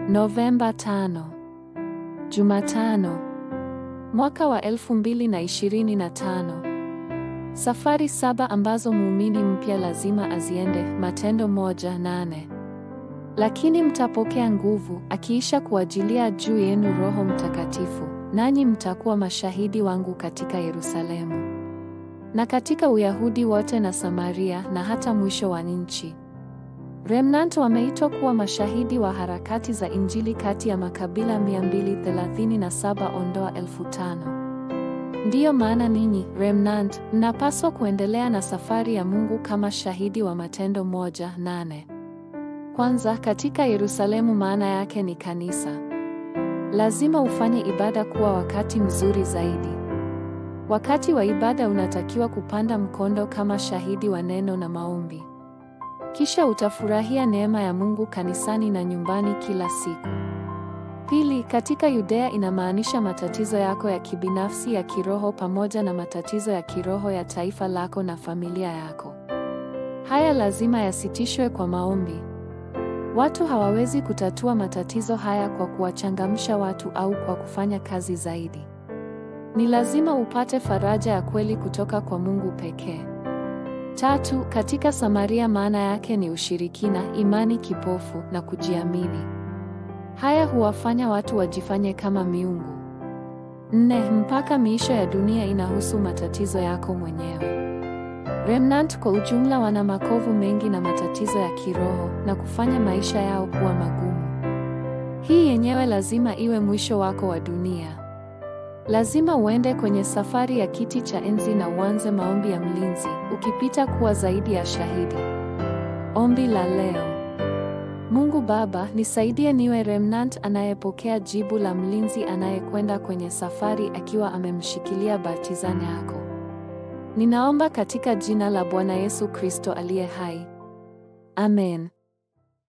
Novemba 5. Jumatano. Mwaka wa 2025. Safari 7 ambazo muumini mpya lazima aziende. Matendo 1:8. Lakini mtapokea nguvu, akiisha kuajilia juu yenu Roho Mtakatifu, nanyi mtakuwa mashahidi wangu katika Yerusalemu, na katika Uyahudi wote na Samaria, na hata mwisho wa nchi. Remnant wameitwa kuwa mashahidi wa harakati za Injili kati ya makabila 237,000. Ndiyo maana ninyi, Remnant, mnapaswa kuendelea na safari ya Mungu kama shahidi wa Matendo 1:8. Kwanza, katika Yerusalemu maana yake ni kanisa. Lazima ufanye ibada kuwa wakati mzuri zaidi. Wakati wa ibada unatakiwa kupanda mkondo kama shahidi wa neno na maombi. Kisha utafurahia neema ya Mungu kanisani na nyumbani kila siku. Pili, katika Yudea inamaanisha matatizo yako ya kibinafsi ya kiroho pamoja na matatizo ya kiroho ya taifa lako na familia yako. Haya lazima yasitishwe kwa maombi. Watu hawawezi kutatua matatizo haya kwa kuwachangamsha watu au kwa kufanya kazi zaidi. Ni lazima upate faraja ya kweli kutoka kwa Mungu pekee. Tatu, katika Samaria maana yake ni ushirikina, imani kipofu na kujiamini. Haya huwafanya watu wajifanye kama miungu. 4, mpaka miisho ya dunia inahusu matatizo yako mwenyewe. Remnant kwa ujumla wana makovu mengi na matatizo ya kiroho na kufanya maisha yao kuwa magumu. Hii yenyewe lazima iwe mwisho wako wa dunia. Lazima uende kwenye safari ya kiti cha enzi na uanze maombi ya mlinzi, ukipita kuwa zaidi ya shahidi. Ombi la leo. Mungu Baba, nisaidie niwe remnant anayepokea jibu la mlinzi anayekwenda kwenye safari akiwa amemshikilia batizani yako. Ninaomba katika jina la Bwana Yesu Kristo aliye hai. Amen.